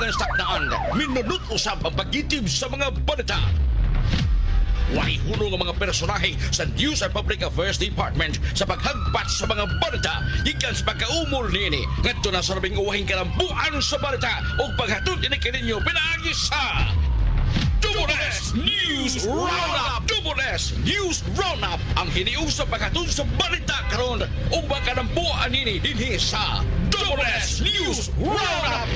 ng saknaan, minunot usab ang pagitib sa mga balita. Way hunong ang mga personahe sa News and Public Affairs Department sa paghagpat sa mga balita gikan sa pagkaumol niini ngadto na sa labing uwahing kalambuan sa balita o paghatod ini kaninyo pinaagi sa Double S News Roundup! Double S News Roundup ang hiniusap paghatod sa balita karon o kalambuan nini dinhi sa Double S News Roundup!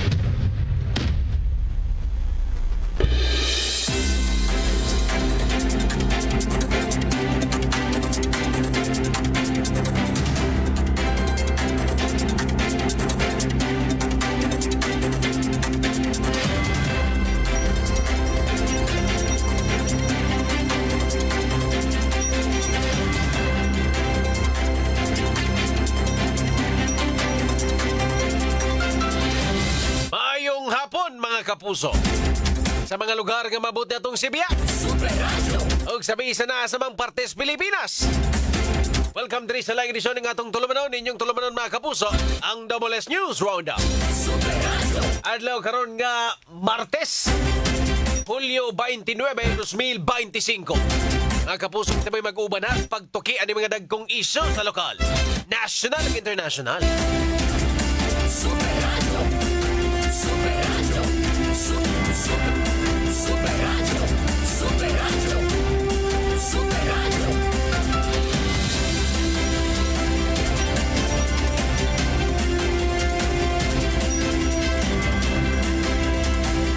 Kapuso sa mga lugar nga mabuti atong Sibiya o sabi isa na sa mga partes Pilipinas. Welcome diri sa live edisyon ng atong tulumanon, inyong tulumanon mga kapuso, ang Double S News Roundup. Adlaw karon nga Martes, Hulyo 29, 2025. Mga kapuso, sabay mag-uban ha pagtukian ng mga dagkong isyu sa lokal, national at international.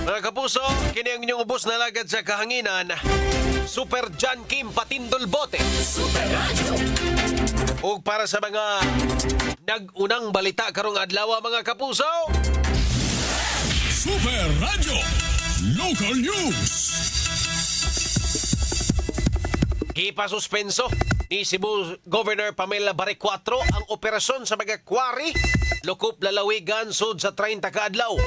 Mga kapuso, kini ang inyong ubos na lagad sa kahanginan, Super John Kim Patindol Bote. O para sa mga nag-unang balita karong adlaw mga kapuso, Super Radio Local News. Ipasuspenso ni Cebu Governor Pamela Barre 4 ang operasyon sa mga quarry Lukop lalawigan sud sa 30 ka adlaw.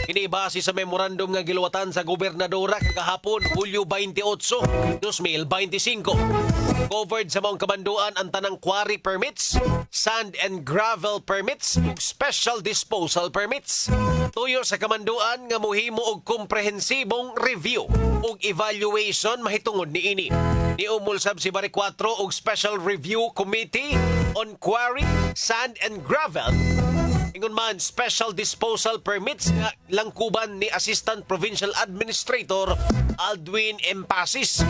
Kini base sa memorandum nga giluwatan sa gobernadora kagahapon Hulyo 28, 2025. Covered sa maong kamanduan ang tanang quarry permits, sand and gravel permits, ug special disposal permits. Tuyo sa kamanduan nga mohimo og komprehensibong review ug evaluation mahitungod niini. Niumulsab si Barre 4 og Special Review Committee on Quarry, Sand and Gravel. Ingon man, special disposal permits nga langkuban ni Assistant Provincial Administrator Aldwin Empasis.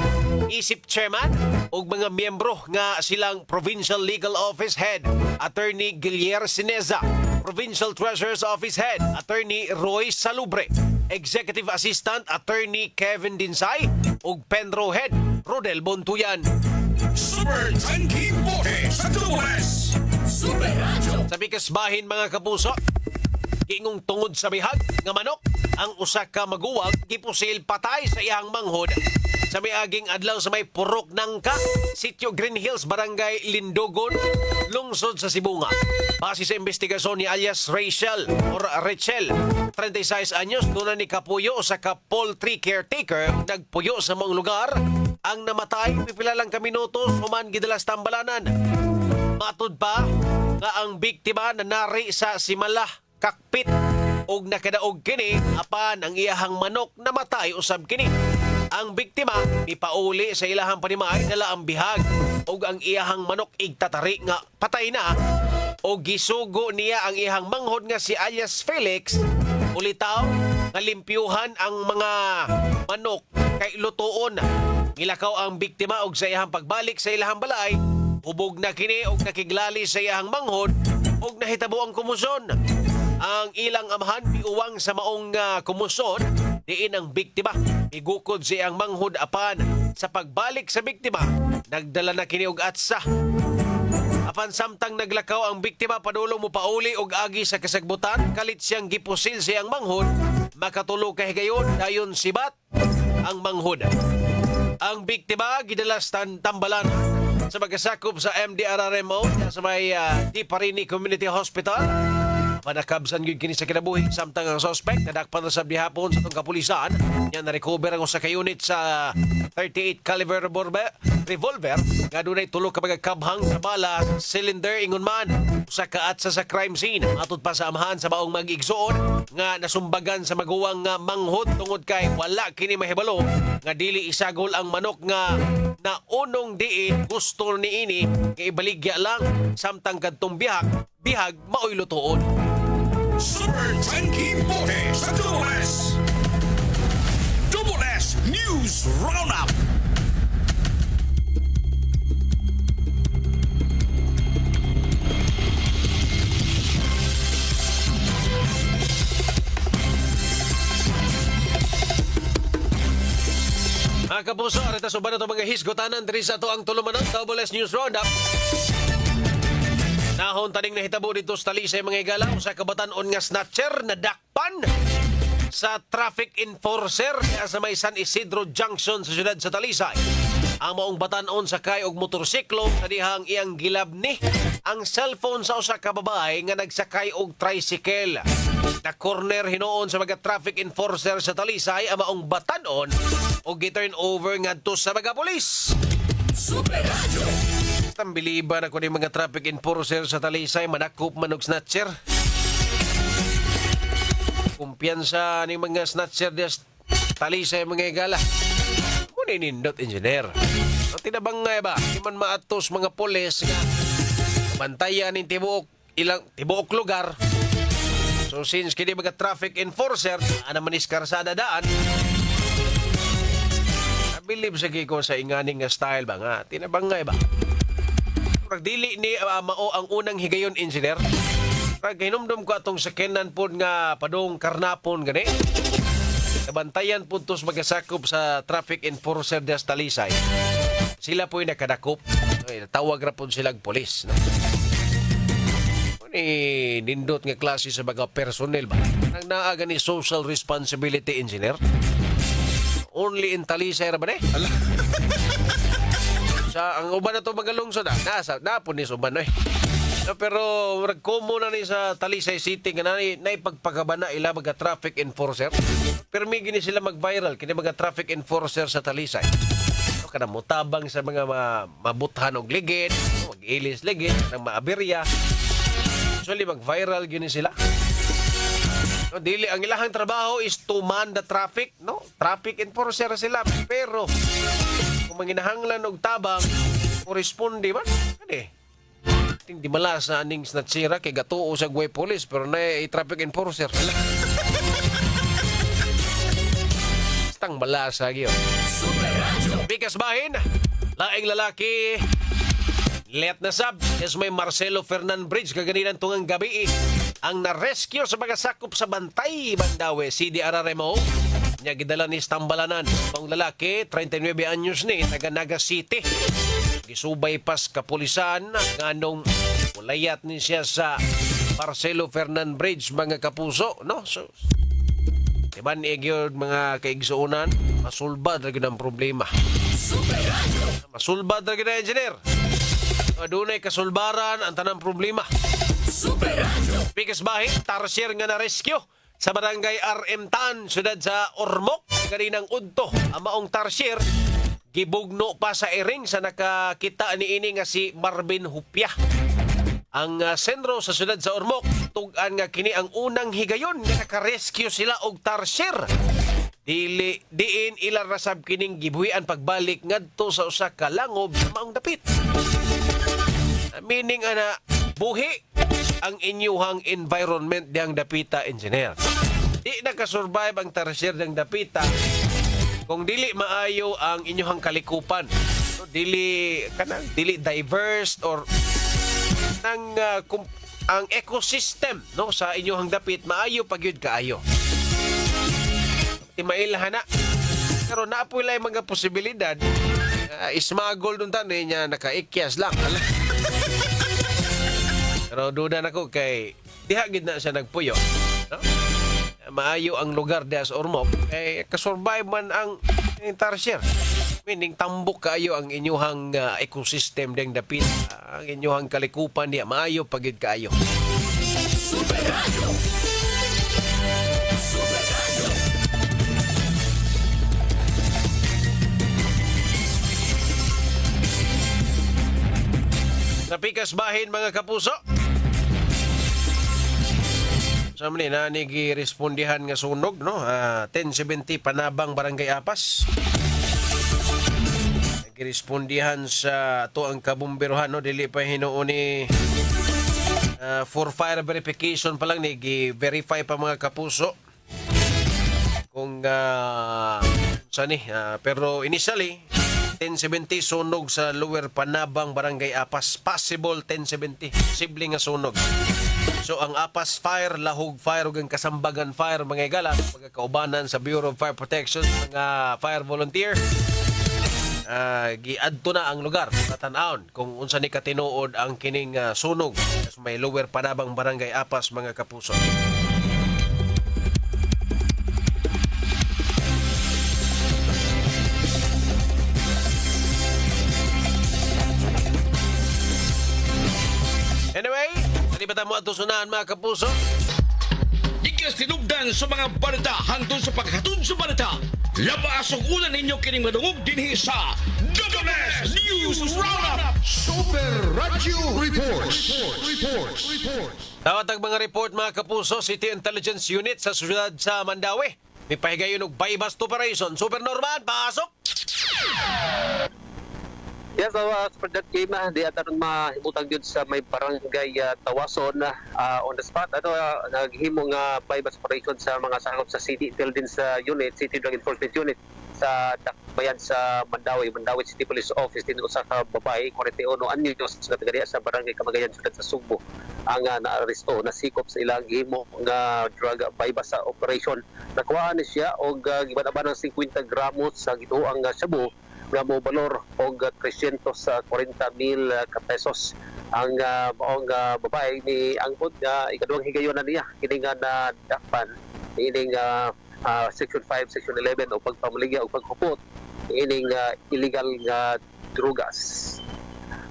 Isip chairman ug mga miyembro nga silang Provincial Legal Office Head Attorney Guillier Sineza, Provincial Treasurer's Office Head Attorney Roy Salubre, Executive Assistant Attorney Kevin Dinsay ug Penro Head Rodel Bontuyan. Super Tanky Bote sa Doubles. Super Radio. Sabi kasbahin mga kapuso, ingong tungod sa bihag nga manok, ang usa ka maguwag gipusil patay sa iyang manghod sa miaging adlaw sa may Purok Nangka, Sitio Green Hills, Barangay Lindogon, lungsod sa Sibunga. Base sa investigasyon ni alias Rachel, 36 anyos, doon ni kapuyo sa ka poultry caretaker, nagpuyo sa mong lugar. Ang namatay, pipila lang ka minutos, human gidalas tambalanan. Matod pa nga ang biktima na nari sa Simala, Kakpit, og nakadaog kini, apan ang iyahang manok namatay usab kini. Ang biktima ipauli sa ilahang panimay nala ang bihag ug ang iyahang manok igtatari nga patay na o gisugo niya ang iyahang manghod nga si alias Felix. Ulitaw nga limpyuhan ang mga manok kay lutuon. Gilakaw ang biktima og sa iyahang pagbalik sa ilahang balay, hubog na kini og nakiglali sa iyahang manghod og nahitabo ang kumusyon. Ang ilang amahan piuwang sa maong kumusyon, diin ang biktima igukod sa iyang manghod, apan sa pagbalik sa biktima nagdala na kini og atsa. Apan samtang naglakaw ang biktima, padulong mo pauli og agi sa kasagbutan, kalit siyang gipusil sa iyang manghod, makatulog kay gayon dayon sibat ang manghod. Ang biktima gidalas tambalan sa magasakop sa MDRRMO sa may Di Parini Community Hospital. Panakabsan gyud kini sa kinabuhi samtang ang suspect nadakpan na sa bihapon sa tong kapulisan. Yan na-recover ang usa ka unit sa 38 caliber revolver nga dunay tulo ka mga kabhang sa bala cylinder ingon man usa ka atsa sa crime scene. Matod pa sa amahan sa baong mag-igsuon nga nasumbagan sa maguwang nga manghod tungod kay wala kini mahibalo nga dili isagol ang manok nga naunong diin gusto niini nga ibaligya lang samtang kadtong bihag maoy lutuon. Super Tanking Bote sa Double S. Double S News Roundup. Mga kapuso, arita suban na ito mga hisgotanan diri sa ito ang tulumanon Double S News Roundup. Nahon taning nahitabo dito sa Talisay mga igalaw sa kabatanon nga snatcher na dakpan sa traffic enforcer sa may San Isidro Junction sa siyudad sa Talisay. Ang maong batanon sakay og motorsiklo sa dihang iyang gilabni ang cellphone sa usa ka babae nga nagsakay og tricycle. Na corner hinoon sa mga traffic enforcer sa Talisay ang maong batanon og gi-turn over ngadto sa mga pulis. Super Radio. Tambiliban ako ni mga traffic enforcer sa Talisay manakop man og snatcher. Kumpiyansa ni mga snatcher des Talisay mga igala. Muna nindot engineer. Ang tinabangay ba? Di man maatos mga polis nga bantayan ng tibuok lugar. So since kini mga traffic enforcer ana man iskarsada daan, believe sa ko sa inganing nga style ba nga tinabangay ba? Pag dili ni mao ang unang higayon engineer. Pag hinumdum ko atong sakenan pod nga padong karnapon gani. Kabantayan po tos magasakop sa traffic enforcer des Talisay. Sila po'y nakadakop. Tawag ra po silang polis. No? Nindot nga klase sa mga personnel ba? Nang naaga ni social responsibility engineer. Only in Talisay ra ba ne? Sa ang uban na to mga lungsod na po ni suban eh. No, pero komo na ni sa Talisay City nga naipagpagabana ila mga traffic enforcer. Pero may gini sila mag-viral kini mga traffic enforcer sa Talisay. No, kana mutabang sa mga mabuthan og ligid, mag-ilis ligid nang maaberya. Usually mag-viral gini sila. No, dili ang ilahang trabaho is to man the traffic, no? Traffic enforcer sila pero kung manginahanglan og tabang koresponde man ani di malasa aning snatchera kay gatuo sa guway police pero na traffic enforcer. Stang malasa gyud. Bikas bahin, laing lalaki let na sab yes may Marcelo Fernan Bridge kaganinan tungang gabi ang na-rescue sa mga sakop sa Bantay Bandawe CD Araremo nya gidala ni Stambalanan pang lalaki 39 anyos ni taga Naga City. Gisubay pas kapulisan nganong ulayat ni siya sa Marcelo Fernan Bridge mga kapuso no so diban gyud mga kaigsuonan masulbad ra gyud ang problema. Masulbad ra gyud ang engineer. Adunay kasulbaran ang tanang problema. Pikas bahin tarsier nga na rescue sa barangay RM Tan sudad sa Ormoc kaninang udto ang maong tarsier gibugno pa sa iring sa nakakita ni ini nga si Marvin Hupia. Ang sentro sa siyudad sa Ormoc, tug-an nga kini ang unang higayon nga naka-rescue sila og tarsier. Diin ilang rasab kining gibuhian pagbalik ngadto sa usa ka langob sa maong dapit. Meaning ana buhi ang inyuhang environment diyang dapita engineer. Di nakasurvive ang tarsier diyang dapita kung dili maayo ang inyong kalikupan, no, dili diverse or nang ang ecosystem no sa inyong dapit maayo pagyud kaayo. Timailhan na. Pero naapoy lang mga posibilidad ismagol dun tanay niya nakaikyas lang. Pero duda nako kay diha gid na siya nagpuyo. No? Maayo ang lugar diha sa Ormoc kay kasurvive man ang tarsier. Meaning tambok kaayo ang inyuhang ecosystem ding dapit ang inyuhang kalikupan diha maayo pagid kaayo. Super Radio. Super Radio. Sa pikas bahin mga kapuso. Sa mga na nigirespondihan nga sunog, no? 1070 Panabang, Barangay Apas. Nigirespondihan sa to ang kabumberohan, no? Dili pa hinuon ni for fire verification pa lang, nigi-verify pa mga kapuso. Kung saan pero initially 1070 sunog sa Lower Panabang, Barangay Apas. Possible 1070. Posible nga sunog. So ang Apas Fire, Lahog Fire, ug ang Kasambagan Fire, mga igala, pagkakaubanan sa Bureau of Fire Protection, mga fire volunteer, giadto na ang lugar sa tan-awon kung unsa ni katinuod ang kining sunog sa may Lower Panabang, Barangay Apas, mga kapuso. Anyway, hindi ba mo ato sunahan mga kapuso? Ikas tinugdan sa mga balita hangtod sa paghatod sa balita. Labas ang ulan ninyo kining madungog dinhi sa WS News Roundup Super Radio Report. Tawat ang mga report mga kapuso, City Intelligence Unit sa syudad sa Mandawi. May pahigayon og bypass operation. Super Norman, pasok! Yes, for that game, di atarong mahimutang yun sa may barangay Tawason on the spot. Naghimong bypass operation sa mga sakop sa City Intelligence Unit, City Drug Enforcement Unit sa Dakbayan sa Mandawi City Police Office. Din usa ka babae, 41 anyos, na taga sa barangay Kamagayan, syudad sa Sugbo, ang naaresto, nasikop sa ilang himo nga drug bypass operation. Nakuhaan ni siya og giban-aban ng 50 gramos sa gituang shabu nga mo balor og 340,000 pesos. Ang maong babae ni angkod nga ikaduhang higayon na niya kini nga nadakpan ining Section 5, Section 11 o pagpamaligya o pagkupot ining illegal nga drugas.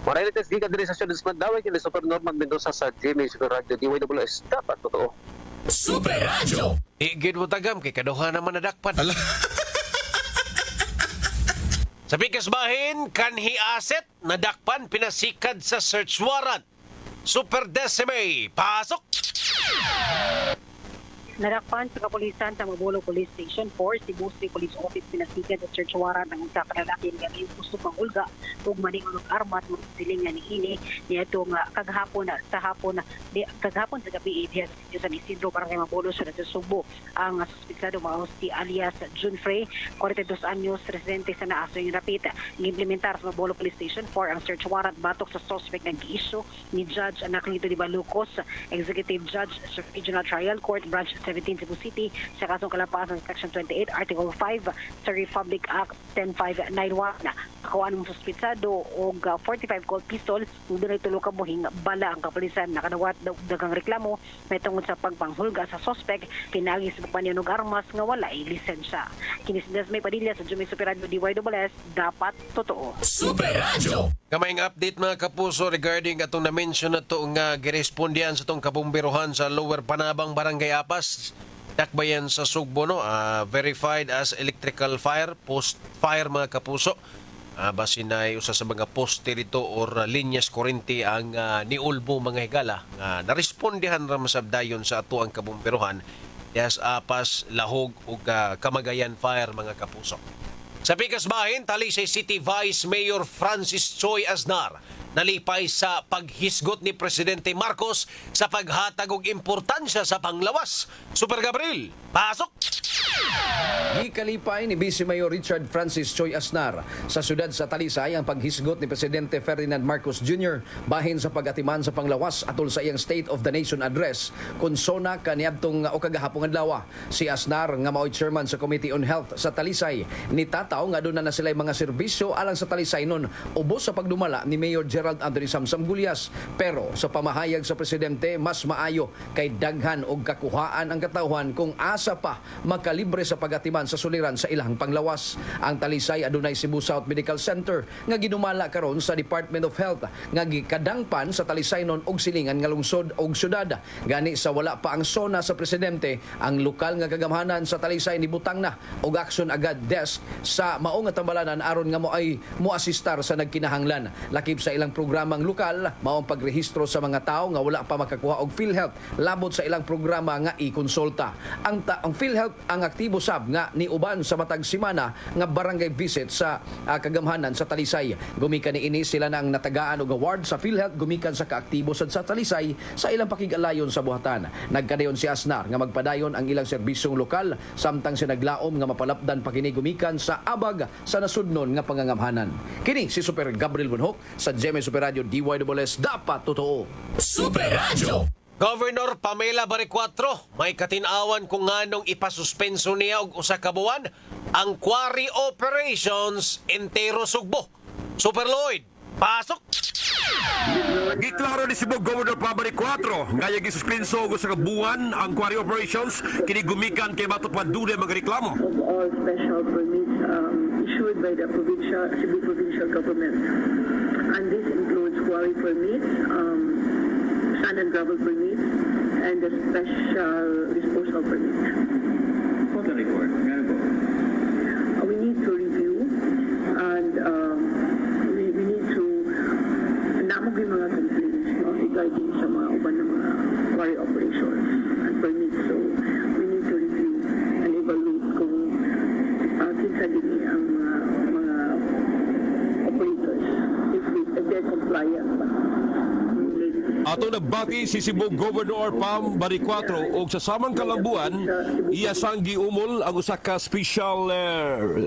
Moralitas gikan diri sa Syudad Mandawi kini Super Norman Mendoza sa Jimmy Super Radio DYWS. Dapat totoo. Super Radio. Igid mo tagam kay kaduha naman nadakpan. Sa pikas bahin, kanhi asset, nadakpan, pinasikad sa search warrant. Super Decime, pasok! Nadakpan sa kapulisan sa Mabolo Police Station 4, Cebu City Police Office pinasikat sa search warrant ng usa ka lalaki nga gusto pang ulga ug maningon og armas mo siling nga niini niadto nga kaghapon sa gabi diha sa San Isidro Barangay Mabolo sa Subo. Ang suspetsado mao si alias June Frey, 42 anyos, residente sa Naaso yung Rapita. Giimplementar sa Mabolo Police Station 4 ang search warrant batok sa suspect nga giisyu ni Judge Anacleto Di Balucos, Executive Judge sa Regional Trial Court Branch 17 Cebu City sa kasong kalapasan sa Section 28 Article 5 sa Republic Act 10591. Nakuhaan ng suspitsado og 45 Colt pistol ug dunay tulo ka buhing bala. Ang kapulisan nakadawat daghang reklamo may tungod sa pagpanghulga sa suspect pinagi sa pagpanyon og armas nga walay lisensya. Kini si Desmay Padilla sa Jumay Super Radio DYWS, dapat totoo. Super Radio. Kamayng update mga kapuso regarding atong na-mention na to nga girespondihan sa tong kabumberohan sa Lower Panabang, Barangay Apas, Dakbayan sa Sugbo, no? Verified as electrical fire, post fire mga kapuso. Basin na usa sa mga poste dito or linyas kurente ang niulbo mga higala. Narespondihan ram sa dayon sa ato ang kabumberohan. Yes, Apas, Lahog ug Kamagayan fire mga kapuso. Sa pikas bahin, Talisay City Vice Mayor Francis Choi Aznar nalipay sa paghisgot ni Presidente Marcos sa paghatag og importansya sa panglawas. Super Gabriel, pasok! Gikalipay ni Vice Mayor Richard Francis Choi Aznar sa syudad sa Talisay ang paghisgot ni Presidente Ferdinand Marcos Jr. bahin sa pag-atiman sa panglawas atol sa iyang State of the Nation address kun sona kaniadtong o kagahapong adlaw. Si Aznar nga mao'y chairman sa Committee on Health sa Talisay nitataw nga aduna na sila mga serbisyo alang sa Talisay nun ubos sa pagdumala ni Mayor Gerald Anthony Samsam Gulyas. Pero sa pamahayag sa presidente mas maayo kay daghan og kakuhaan ang katawhan kung asa pa makali libre sa pagatiman sa suliran sa ilahang panglawas. Ang Talisay adunay Cebu South Medical Center nga ginumala karon sa Department of Health nga gikadangpan sa Talisaynon og silingan nga lungsod og syudad. Gani sa wala pa ang sona sa presidente, ang lokal nga kagamhanan sa Talisay nibutang na og action agad desk sa mao nga tambalanan aron nga moasistar sa nagkinahanglan. Lakip sa ilang programang lokal, maong pagrehistro sa mga tao nga wala pa makakuha og PhilHealth labot sa ilang programa nga i-konsulta. Ang PhilHealth ang aktibo sab nga niuban sa matag semana nga barangay visit sa kagamhanan sa Talisay. Gumikan niini sila nang natagaan og award sa PhilHealth gumikan sa kaaktibo sad sa Talisay sa ilang pakigalayon sa buhatan. Nagkadayon si Asnar nga magpadayon ang ilang serbisyong lokal samtang si naglaom nga mapalapdan pa kini gumikan sa abag sa nasudnon nga pangangamhanan. Kini si Super Gabriel Bunhok sa GMA Super Radio DYWS dapat totoo. Super Radio. Governor Pamela Baricuatro may katinawan kung nganong ipasuspenso niya og usa ka buwan ang quarry operations entero Sugbo. Super Lloyd, pasok! Giklaro ni Cebu Governor Pabari 4 nga gisuspenso og sa kabuan ang quarry operations kini gumikan kay matupad dunay mga reklamo. Of all special permits issued by the Cebu provincial government. And this includes quarry permits, sand and gravel permits, and the special disposal permit. Hold the record. We need to review and we need to namog yung mga complaints regarding sa mga uban ng mga quarry operations and permits. So we need to review and evaluate kung kinsa din ang mga operators if they're compliant ba. Ato nagbati si Cebu Governor Pam Baricuatro og sa samang kalambuan iya sang giumol ang usa ka special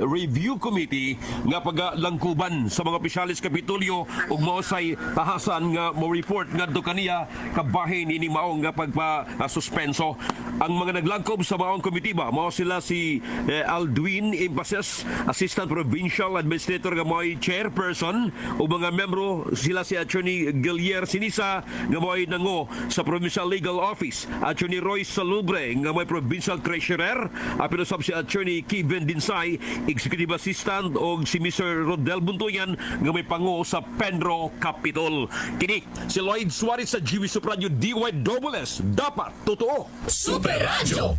review committee nga pagalangkuban sa mga opisyalis kapitulyo ug mao say tahasan nga mo report ngadto kaniya kabahin ini mao nga pagpa-suspenso. Ang mga naglangkob sa maong komitiba mao sila si Aldwin Impases, Assistant Provincial Administrator nga mo'y chairperson, ug mga membro sila si Attorney Gilier Sinisa nga mo'y nango sa Provincial Legal Office, Attorney Roy Salubre nga mo'y Provincial Treasurer, apil usab si Attorney Kevin Dinsay, Executive Assistant, og si Mr. Rodel Buntuyan nga may pango sa Penro Capitol. Kini si Lloyd Suarez sa GV Supradio DYWS dapat totoo. Super Radio.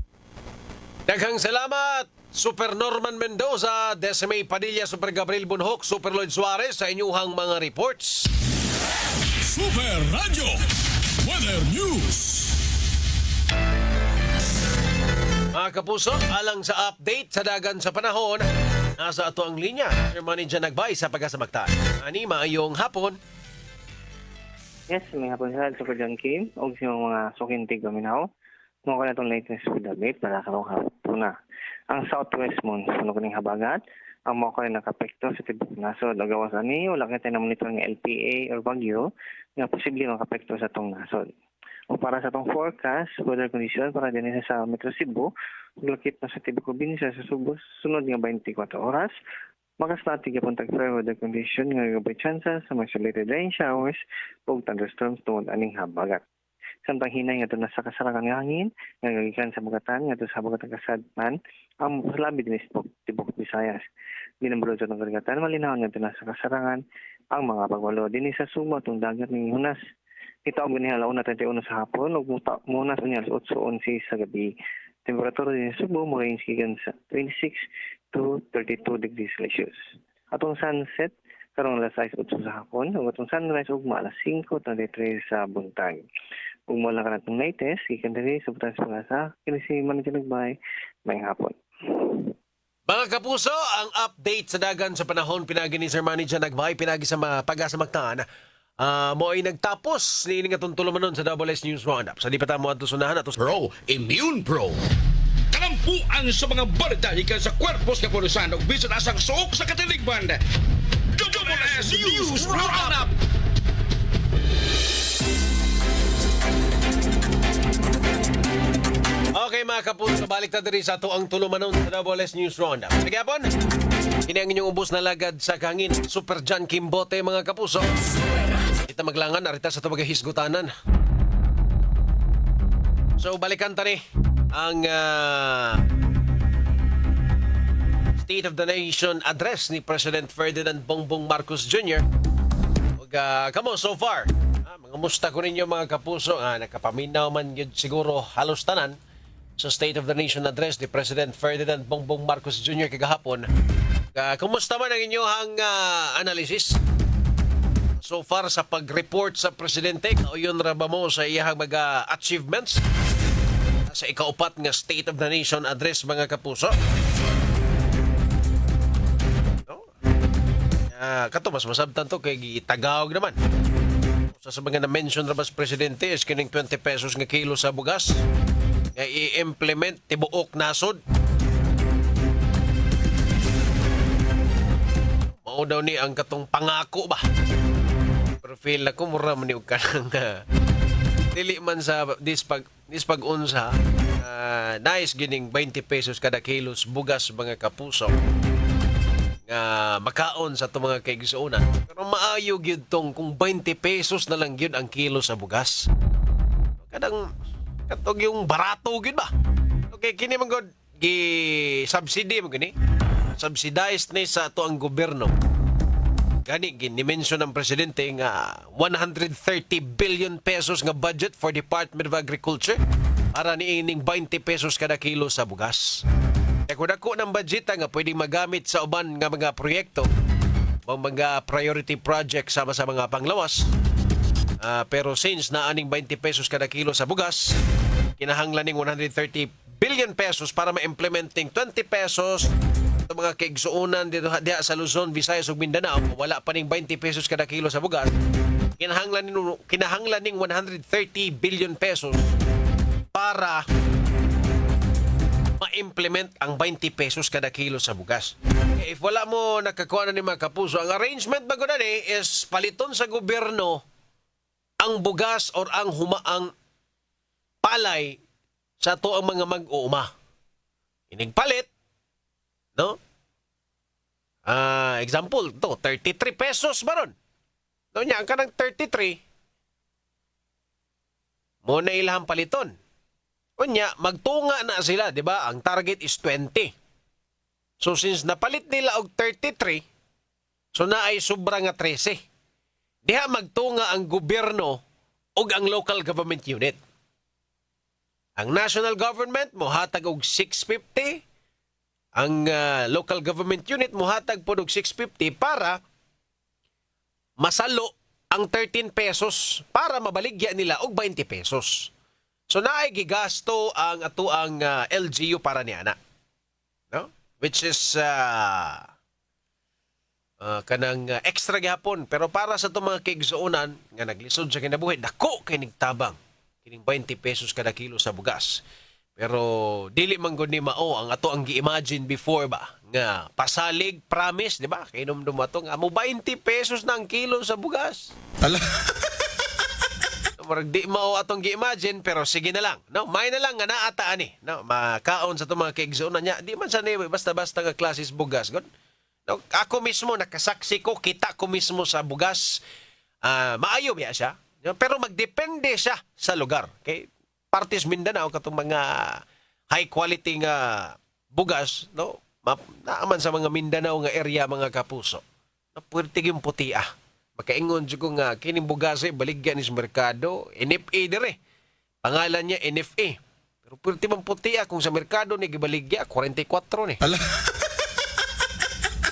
Daghang salamat, Super Norman Mendoza, Desiree Padilla, Super Gabriel Bunhok, Super Lloyd Suarez sa inyuhang mga reports. Super Radio. Weather News. Mga kapuso, alang sa update sa dagan sa panahon, nasa ato ang linya. Sir Manager Nagbay sa pagkasamagtaan. Ani, maayong hapon. Yes, may hapon sa Super John Kim o sa mga sukintig gaminaw. Mga ka na itong latest with update para karong hapon na. Ang southwest monsoon kuning habagat, ang mga ka rin nakapekto sa tibok nasod. Agawas ani, wala ka tayo na monitor ng LPA or bagyo nga posible makapekto sa itong nasod. O para sa itong forecast, weather condition para din sa Metro Cebu, lakit na sa tibok probinsya sa Subo, sunod nga 24 oras, makasnatig yapon tag-fair weather condition nga gabay chances sa mga isolated rain showers o thunderstorms tungod aning habagat. Samtang hinay nga ito nasa kasarangan nga hangin, nga gagikan sa bugatan, nga ito sa bugatan kasadman, ang labi din sa tibok Visayas. Ginambulod sa itong karigatan, malinaw nga ito nasa kasarangan, ang mga pagwalo. Din sa Sumo, itong dagat ng Hunas. Ito ang ganihalaw na 31 sa hapon, o munas unya alas 8:11 sa gabi. Temperatura din sa Subo, range gigan sa 26 to 32 degrees Celsius. Atong sunset, karong alas 6:08 sa hapon, ug atong sunrise ugma alas 5:33 sa buntag. Ug mo lang kanatong latest, gikan diri sa butas pangasa, kini si Manager Nagbay, may hapon. Mga kapuso, ang update sa dagan sa panahon pinagi ni Sir Manager Nagbay, pinagi sa pagkasamagtaan. Mo ay nagtapos ni nga tuntulumanon sa WS News Roundup. Sa di pa tamo ato sunahan ato Pro Immune Pro. Kalampuan sa mga balita ikan sa kwerpos kapulisan ug bisan asang suok sa katiligban. WS News Roundup. Okay mga kapuso, balik na diri sa ato ang tulumanon sa WS News Roundup. Nagyapon, ini ang inyong ubos na lagad sa kangin. Super John Kimbote mga kapuso. Kita maglangan, narita sa ito hisgutanan. So balikan tani ang State of the Nation address ni President Ferdinand Bongbong Marcos Jr. Ug kamo so far, mga musta ko ninyo mga kapuso, nakapaminaw man yun siguro halos tanan sa State of the Nation address ni President Ferdinand Bongbong Marcos Jr. kagahapon. Kumusta man ang inyong analysis so far sa pag-report sa presidente? Kauyon ra ba mo sa iyang mga achievements sa ikaupat nga State of the Nation address mga kapuso? Kato mas masabtan to kay gitagawag naman. Sa mga na-mention ra ba sa presidente is kining 20 pesos nga kilo sa bugas nga i-implement tibuok nasod. Mao daw ni ang katong pangako ba? Pero feel na ko mura man ni og kanang dili man sa this pag-unsa, nice gining 20 pesos kada kilos bugas mga kapuso nga makaon sa itong mga kaigsuunan. Pero maayo gyud tong kung 20 pesos na lang gyud ang kilo sa bugas. Kadang katog yung barato gyud ba? Okay, kini man gud gi-subsidy mo gani. Subsidized ni sa ato ang gobyerno. Gani gini-mention ng presidente nga 130 billion pesos nga budget for Department of Agriculture para niining 20 pesos kada kilo sa bugas. Dako ng budget nga pwedeng magamit sa uban nga mga proyekto o mga priority project sama sa mga panglawas. Pero since naaning 20 pesos kada kilo sa bugas, kinahanglan ning 130 billion pesos para ma-implementing 20 pesos sa mga kaigsuunan dito diha sa Luzon, Visayas ug Mindanao. Wala pa ning 20 pesos kada kilo sa bugas. Kinahanglan ning 130 billion pesos para ma-implement ang 20 pesos kada kilo sa bugas. If wala mo nakakuha na ni mga kapuso, ang arrangement bago na ni is paliton sa gobyerno ang bugas or ang humaang palay sa to ang mga mag-uuma. Ining palit, no? Example, to 33 pesos baron. No nya ang kanang 33 mo na ilahang paliton. Unya, magtunga na sila, di ba? Ang target is 20. So since napalit nila og 33, so na ay sobra nga 13. Diha magtunga ang gobyerno og ang local government unit. Ang national government mohatag og 650, ang local government unit mohatag pod og 650 para masalo ang 13 pesos para mabaligya nila og 20 pesos. So naay gigasto ang ato ang LGU para niana. No? Which is kanang extra gihapon, pero para sa itong mga kaigsuunan nga naglisod sa kinabuhi, dako kay nigtabang kining 20 pesos kada kilo sa bugas. Pero dili man gud ni mao ang ato ang gi-imagine before ba nga pasalig promise, di ba? Kay dumdum ato nga mo 20 pesos na ang kilo sa bugas. Ala. Marag di mao atong gi-imagine, pero sige na lang, no? May na lang nga naata ani, no? Makaon sa itong mga kaigsuunan niya. Di man sa ni basta-basta nga klases bugas god. No? Ako mismo nakasaksi ko, kita ko mismo sa bugas. Maayo biya siya, no? Pero magdepende siya sa lugar. Okay? Parties Mindanao katong mga high quality nga bugas, no? Naaman sa mga Mindanao nga area mga kapuso. No? Puwerte yung puti Makaingon dyan ko nga, kining bugase, baligyan sa merkado, NFA dire. Pangalan niya NFA. Pero pwerte man puti kung sa merkado ni gibaligya, 44 ni. Ala.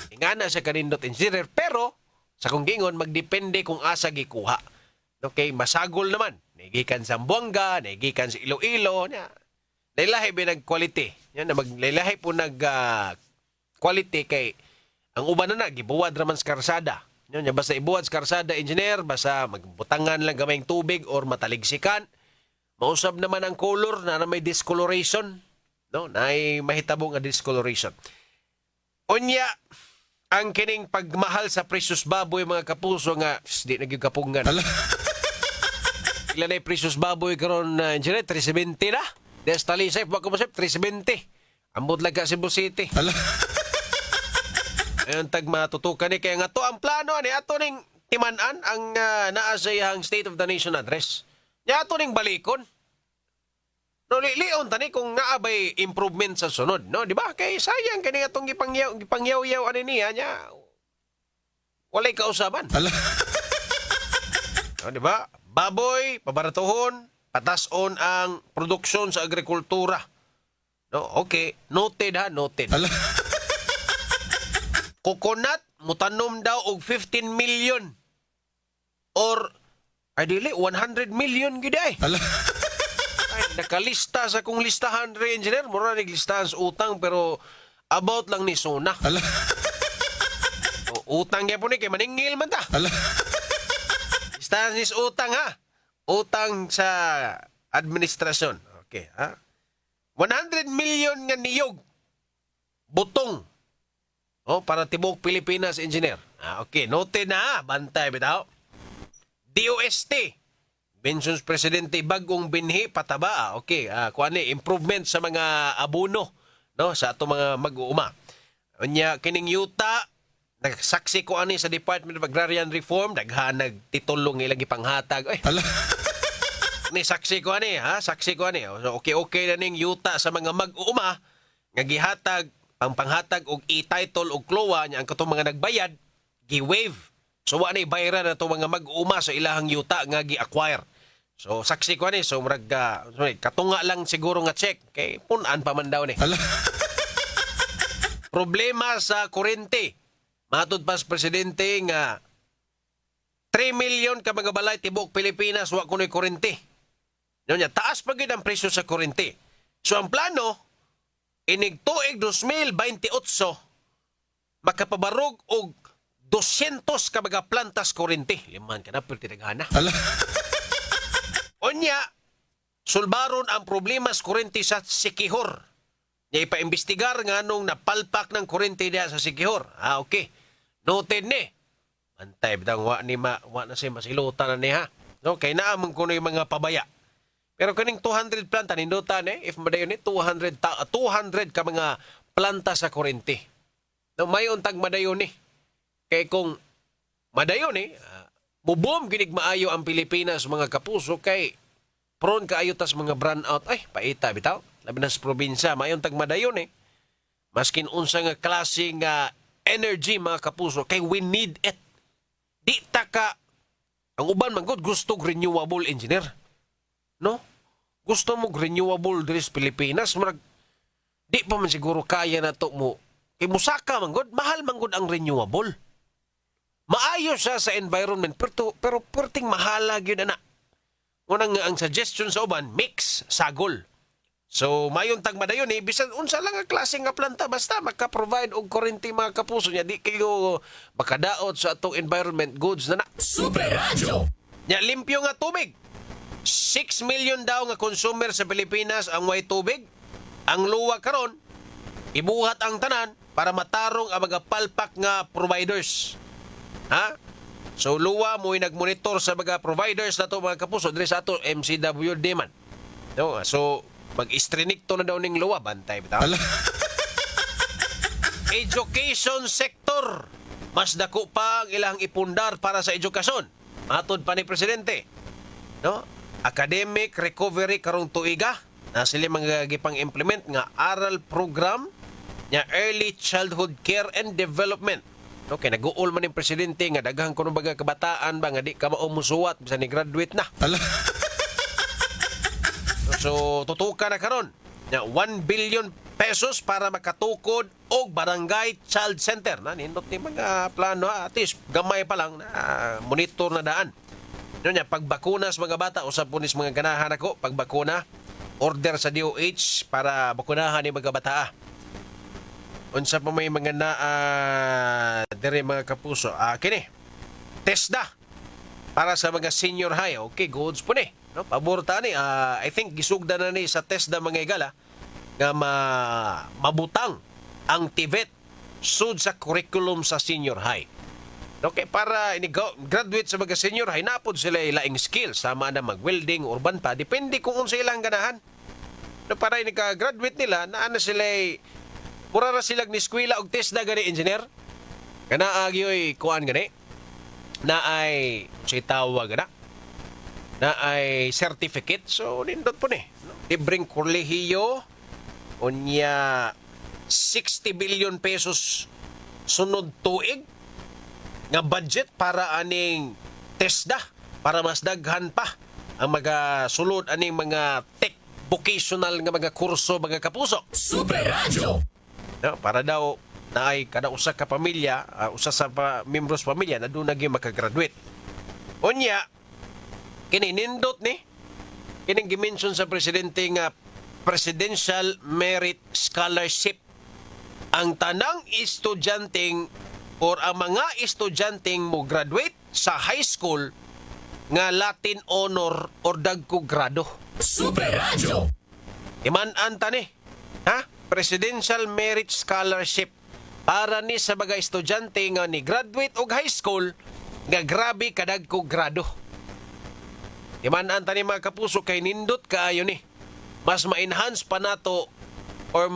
Ingana sa kanindot engineer, pero sa kung gingon, magdepende kung asa gikuha. Okay, masagol naman. Nagikan sa Buanga, nagikan sa Iloilo. Nailahi binag-quality. Yan na maglailahi po nag-quality kay ang uban na gibuwad raman sa karsada. Yan, basta ibuwad sa karsada, engineer, basta magbutangan lang gamayng tubig or mataligsikan. Mausab naman ang color na may discoloration. No? Na ay mahitabo nga discoloration. Unya, ang kining pagmahal sa precious baboy mga kapuso nga, di nagkakapungan. Ilan na yung precious baboy karon na engineer? 370 na. Des talisay, wag ko masip, 370. Ambot lang ka Cebu City. Ayun, tag matutukan ni. Kaya nga to ang plano ni ato ning timanan ang naasayahang State of the Nation address. Nya ato ning balikon. No, lion tani kung naabay improvement sa sunod, no? Di ba? Kay sayang kani atong gipangyaw-yaw ani niya nya. Walay kausaban. Ala. No, di ba? Baboy, pabaratuhon, patason ang produksyon sa agrikultura. No, okay, noted ha, noted. Ala. Coconut mutanom daw og 15 million or ideally 100 million gid ay. Ala. Ay, nakalista sa kung listahan re engineer, mura listahan sa utang pero about lang ni Sona. Ala. O, utang niya po ni kay maningil man ta. Ala. Listahan ni sa utang ha. Utang sa administrasyon. Okay, ha? 100 million nga niyog. Butong. Oh, para tibok Pilipinas, engineer. Okay, noted na ha. Bantay, bitaw. DOST. Mentions Presidente bagong binhi pataba. Okay, kuan ni improvement sa mga abono, no, sa ato mga mag-uuma. Unya kining yuta nagsaksi ko ani sa Department of Agrarian Reform daghan nagtitulong ilang ipanghatag. Ay, Ala. ni saksi ko ani ha, saksi ko ani. So, okay na ning yuta sa mga mag-uuma nga gihatag panghatag og e-title og klowa nya ang katong mga nagbayad gi-waive. So wa ni bayaran na mga mag-uuma sa ilahang yuta nga gi-acquire. So saksi ko ni so murag katunga lang siguro nga check kay punan pa man daw ni. Ala. Problema sa kuryente. Matod pa sa presidente nga 3 million ka mga balay tibok Pilipinas wa kunoy kuryente. Nya taas pa gid ang presyo sa kuryente. So ang plano inig tuig 2028 makapabarog og 200 ka mga plantas kuryente. Liman ka na pero tinaghana. Ala. Onya, sulbaron ang problema sa kuryente sa Sikihor. Niya ipaimbestigar nga nung napalpak ng kuryente niya sa Sikihor. Okay. Noted ni. Antay, bitang wa na siya masilutan na niya. No? Kaya naamang ko na yung mga pabaya. Pero kaning 200 planta, nindutan if madayon ni 200 ka mga planta sa kuryente. No, may untag madayon ni. Kaya kung madayon ni, mubom ginig maayo ang Pilipinas mga kapuso kay prone kaayo tas mga brand out ay paita bitaw labi na sa probinsya mayon tag madayon maskin unsa nga klase nga energy mga kapuso kay we need it di ta ka ang uban man gud gusto renewable engineer no gusto mo renewable diri sa Pilipinas murag di pa man siguro kaya na to mo kay musaka man gud mahal man gud ang renewable. Maayo siya sa environment pero perting mahala gyud ana. Unang ang suggestion sa uban mix sagol. So mayon tag madayon bisan unsa lang ang klase nga planta basta maka-provide og kuryente mga kapuso niya di kayo makadaot sa atong environment goods na. Super Radio. Nya limpyo nga tubig. 6 million daw nga consumer sa Pilipinas ang way tubig. Ang luwa karon ibuhat ang tanan para matarong ang mga palpak nga providers. Ha? So luwa mo'y nagmonitor sa mga providers na to mga kapuso diri sa ato MCWD man. No, so mag-istrinikto na daw ning luwa bantay bitaw. Ala. Education sector mas dako pa ang ilang ipundar para sa edukasyon. Matod pa ni presidente. No? Academic recovery karong tuiga na sila mga gipang implement nga aral program nya early childhood care and development. Okay, nag-uol man yung presidente nga daghang kuno baga kabataan ba nga di ka mao musuwat bisan ni graduate na. Ala. So tutukan na karon nya 1 billion pesos para makatukod og barangay child center na nindot ni mga plano at least gamay pa lang na monitor na daan. Nya pagbakuna sa mga bata usab punis mga ganahan ako pagbakuna order sa DOH para bakunahan ni mga bata. Unsa pa may mga dire mga kapuso. Kini. TESDA para sa mga senior high. Okay, goods po ni. No, pabor ta ni. I think gisugda na ni sa TESDA mga igala nga mabutang ang TVET sud sa curriculum sa senior high. Okay, para graduate sa mga senior high napod sila ilaing skills sama na mag-welding urban pa depende kung unsa ilang ganahan. No, para graduate nila naa na sila mura ra silag ni eskwela og TESDA gani engineer. Kana agyoy kuan gani. Na ay si tawag na. na ay certificate. So, nindot po ni. Libreng kolehiyo. Unya 60 billion pesos sunod tuig nga budget para aning TESDA para mas daghan pa ang mga sulod aning mga tech vocational nga mga kurso mga kapuso. Super Radio. No, para daw na ay kada usa ka pamilya, usa sa membros pamilya na doon naging makagraduate. Unya, kini nindot ni kining gimension sa presidente nga Presidential Merit Scholarship. Ang tanang estudyanteng or ang mga estudyanteng mo graduate sa high school nga Latin honor or dagko grado. Super Radio. Iman-an ta ni, ha? Presidential Merit Scholarship para ni sa mga estudyante nga ni graduate og high school nga grabe kadagko grado. Iman-an ta ni mga kapuso kay nindot kaayo ni. Mas ma-enhance pa nato or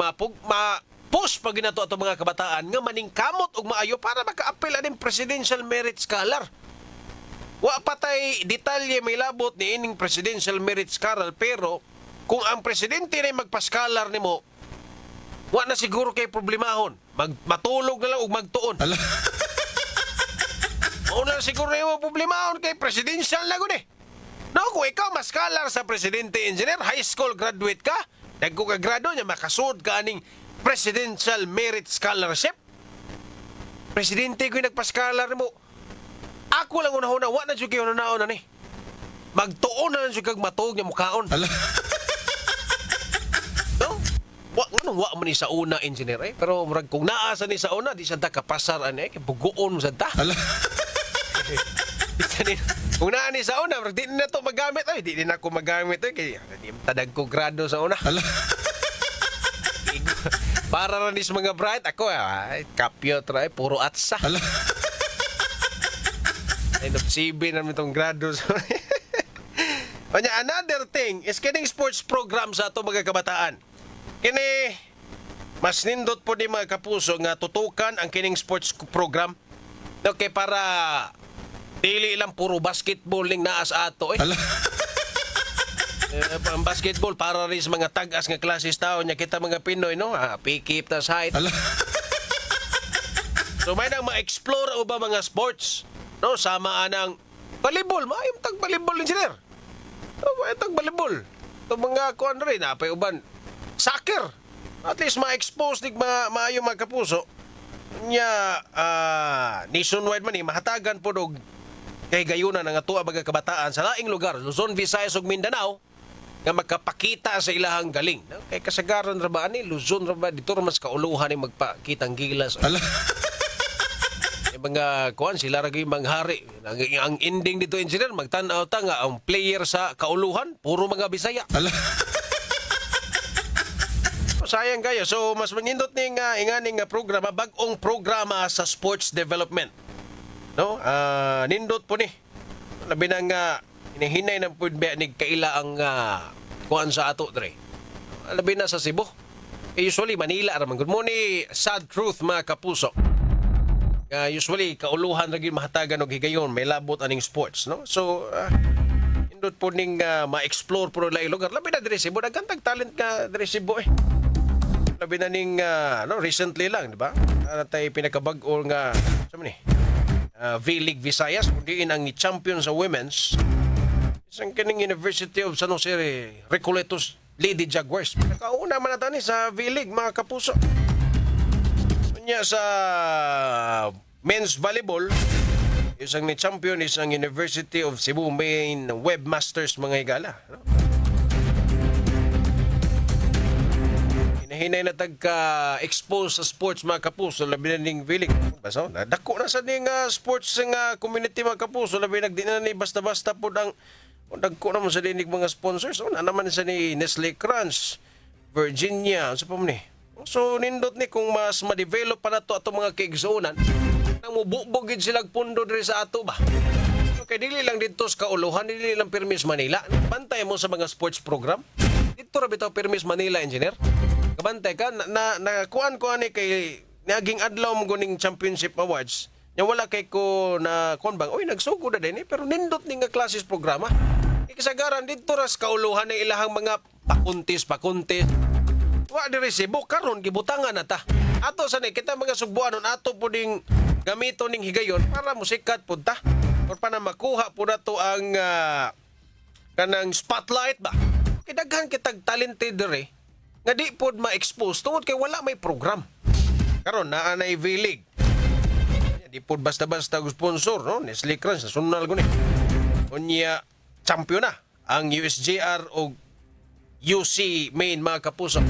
push pag ginato ato mga kabataan nga maningkamot og maayo para maka-apply aning Presidential Merit Scholar. Wa patay detalye may labot ni ining Presidential Merit Scholar pero kung ang presidente na magpa-scholar nimo, wa na siguro kay problemahon. Matulog na lang og magtuon. Una siguro na problemahon kay presidential na gud eh. No, kung ikaw ma-scholar sa presidente engineer, high school graduate ka, dagko ka grado nya makasud ka aning Presidential Merit Scholarship. Presidente ko nagpa-scholar mo. Ako lang unahuna, wa na jud kayo naon ani. Magtuon na lang jud kag matug nya mukaon. No? Wa man ni sa una engineer eh. Pero murag kung naa sa ni sa una, di sa ta kapasar ani kay bugoon sa ta. Kung naa ni sa una, murag di na to magamit ay, di na ako magamit ay kay di tadag ko grado sa una. Para rin sa mga bright, ako kapyo try, puro atsa. End of CB namin itong grado. Another thing is kining sports program sa ato mga kabataan. Kini, mas nindot po ni mga kapuso nga tutukan ang kining sports program. Okay, para dili lang puro basketball ning naas ato eh. Ang basketball para rin sa mga tagas nga klases tao niya kita mga Pinoy no pikip tas height. So may nang ma-explore o ba mga sports no sama anang volleyball maayong tag volleyball engineer. May tag volleyball. To mga kuan rin apay uban soccer. At least ma-expose dig maayong mga kapuso nya nationwide man ni mahatagan po og kay gayuna nga tuwa mga kabataan sa laing lugar Luzon, Visayas ug Mindanao nga magkapakita sa ilahang galing. No? Kay kasagaran ra ba ani Luzon ra ba dito ra mas kauluhan ni magpakitang gilas. Mga kuan sila ra gyud manghari. Ang ending dito engineer magtan-aw ta nga ang player sa kauluhan puro mga Bisaya. Sayang kayo. So mas manindot ning inganing programa bag-ong programa sa sports development. No? Nindot po ni. Labi na nga hinahinay ng pudbe ni kaila ang kuan sa ato dre. Labi na sa Cebu. Usually Manila ra man gud mo ni sad truth mga kapuso. Usually kauluhan ra gyud mahatagan og higayon may labot aning sports no. So nindot po ning ma-explore po laing lugar. Labi na dre Cebu daghan talent ka dre Cebu eh. Labi na ning recently lang di ba? Tay pinakabag-o nga sa ni V-League Visayas kundi ang ni-champion sa women's isang kining University of San Jose Recoletos Lady Jaguars. Nakauna man natin sa V-League mga kapuso. Kanya sa men's volleyball isang ni-champion isang University of Cebu main webmasters mga higala. Hinahinay na tagka-expose sa sports mga kapuso labi na ning V-League. Basta dako na sa ning sports nga community mga kapuso labi nagdi na ni basta-basta po ang dagko na mo sa dinig mga sponsors. Una naman sa ni Nestle Crunch, Virginia, sa pa mo ni. So nindot ni kung mas ma-develop pa na to ato mga kaigsuonan nang mububugid sila pundo diri sa ato ba. Okay, dili lang dito sa kauluhan, dili lang Permis Manila. Bantay mo sa mga sports program. Dito ra bitaw Permis Manila engineer. Kabantay ka na kuan ni kay naging adlaw mo guning championship awards. Nya wala kay ko na kuan bang oy nagsugod na din pero nindot ni nga classes programa. Kasagaran dito ras kauluhan ng ilahang mga pakuntis. Wa di resibo karon gibutangan na ta. Ato sa kita mga sugbuanon ato po ding gamito ning higayon para musikat po ta. Or para makuha po na to ang kanang spotlight ba. Kidaghan kitag talented dere nga di pod ma-expose tungod kay wala may program. Karon naa na V-League. Di pod basta-basta sponsor no Nestle Crunch nasunal ko ni. Unya champion na ang USJR o UC main mga kapuso.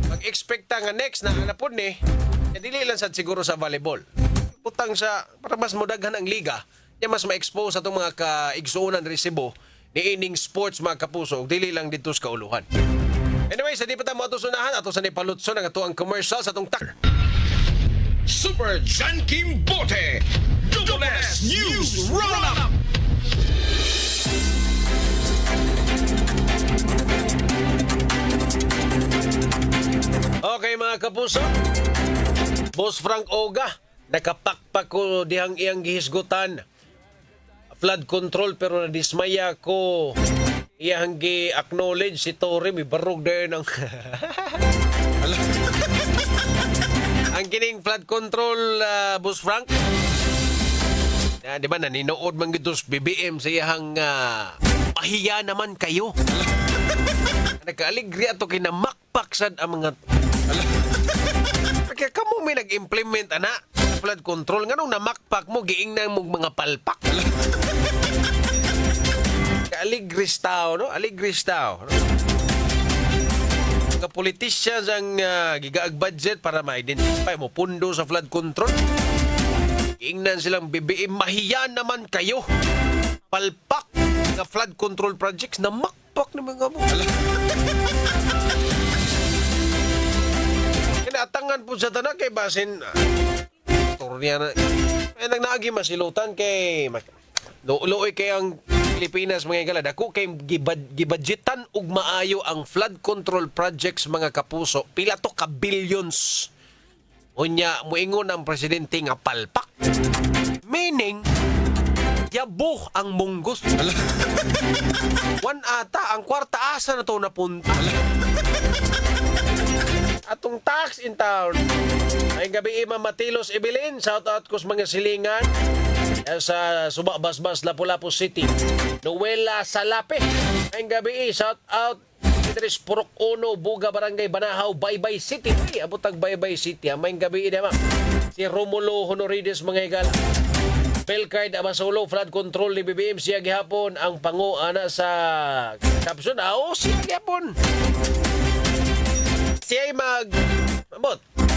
Mag-expecta nga next na anapod ni dili lang sad siguro sa volleyball. Putang sa para mas modaghan ang liga, ya mas ma-expose atong mga kaigsuonan resibo ni ining sports mga kapuso, dili lang dito sa kauluhan. Anyway, sa di pa ta mo ato sunahan, ato sa ni palutso ng ato ang commercial sa atong tak. Super John Kim Bote, Double S News Roundup. Okay mga kapuso, Boss Frank Oga, nakapakpak ko dihang iyang gihisgutan. Flood control pero nadismaya ko. Iyang gi-acknowledge si Torre, may barog din ang... ang kining flood control, Boss Frank. Di ba, naninood man gitos BBM sa iyang pahiya naman kayo. Nagkaaligri ato kinamakpaksad ang mga... Kaya kamo may nag-implement, ana, flood control. Nga nung namakpak mo, giingnan mo mga palpak. Aligris tao, no? Aligris tao. No? Mga politicians ang gigaag budget para ma-identify mo pundo sa flood control. Giingnan silang BBM, mahiya naman kayo. Palpak nga flood control projects na makpak na mga mo. Kinatangan po sa tanan kay basin turniya na ay nagnaagi masilutan kay looy kay ang Pilipinas mga igala dako kay gibudgetan og maayo ang flood control projects mga kapuso, pila to ka billions. Unya moingon ang presidente nga palpak, meaning yabuh ang munggos. Wan ata ang kwarta asa na to napunta. Atong tax in town. Ay gabi Imam Matilos Ibilin, shout out ko sa mga silingan sa Suba Basbas, Lapu-Lapu City. Noela Salape, ay gabi shout out Idris Purok Uno, Buga Barangay Banahaw, Baybay City. Ay, abutag Baybay City. May gabi ma. Si Romulo Honorides mga higala. Belcard Abasolo, flood control ni BBM siya gihapon ang pangu ana sa kapsun. Siya gihapon. Siya ay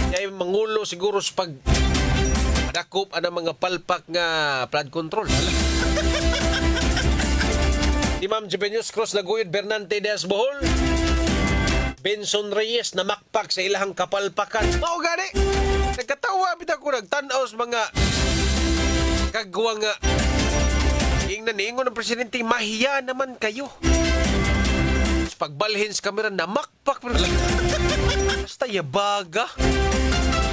siya ay mangulo siguro sa pag madakop ang mga palpak nga flood control. Di Ma'am Jibenius Cruz Naguyod, Bernante Diaz Bohol, Benson Reyes na makpak sa ilahang kapalpakan. Mao gani, nagkatawa bitaw ko nagtanaw sa mga kagwa nga ingon ng presidente, mahiya naman kayo. Pagbalhin sa kamera na makpak basta yabaga.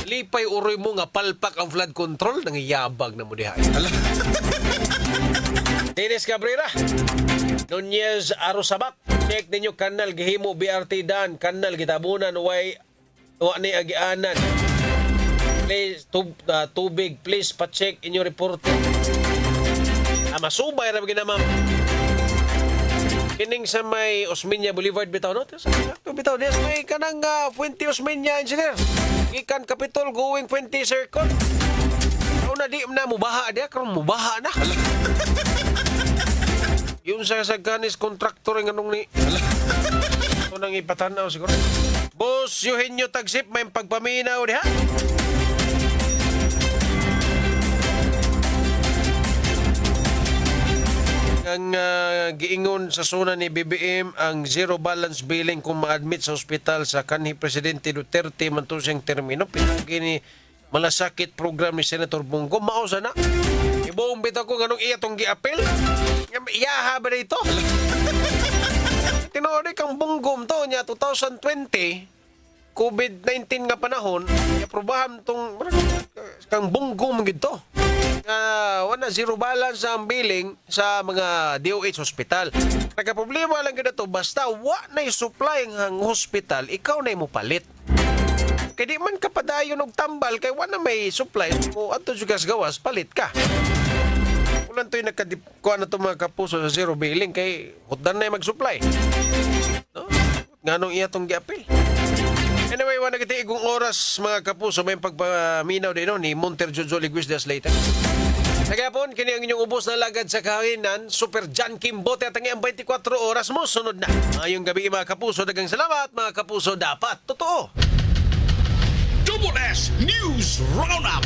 Lipay uroy mo nga palpak ang flood control, nangiyabag na mo diha. Dennis Cabrera, Nunez Arosabak, check ninyo kanal gihimo BRT dan kanal gitabunan way wa ni agianan. Please tubig, please pa-check inyo report. Masubay ra gina ma'am. Kining sa may Osmeña Boulevard bitaw no? Bitaw des may kanang Fuente Osmeña engineer. Gikan Capitol going Fuente Circle. Una di na mubaha dia karon mubaha na. Yung sa ganis contractor ng anong ni ito nang ipatanaw siguro. Boss Eugenio Tagsip may pagpaminaw diha. Ang giingon sa suna ni BBM ang zero balance billing kung ma-admit sa ospital sa kanhi Presidente Duterte man to siyang termino. Pinagini malasakit program ni Senator Bongo. Mausa na. Ibuong bitaw ko ganong iya tong gi-apel. Iyaha ba na ito? Tinuod kang Bonggom to niya 2020 COVID-19 nga panahon, i-aprobahan tong kang Bonggom gito. Wala zero balance ang billing sa mga DOH hospital. Nagka-problema lang gina to, basta wa na supply ang hospital, ikaw na mo palit. Kaya di man ka padayon og tambal, kay wa na may supply, o ato jugas gawas, palit ka. Ulan to'y nagkadikuan na to mga kapuso sa zero billing, kay hutdan na yung mag-supply. No? Nga nung iya tong giapil. Anyway, wala kita igong oras mga kapuso, may pagpaminaw din no, ni Monter Jojo Liguis das later. Nagapon, kini ang inyong ubos na lagad sa kahinan, Super John Kim Bote at ang 24 oras mo, sunod na. Ngayong gabi mga kapuso, dagang salamat mga kapuso, dapat totoo. Double S News Roundup.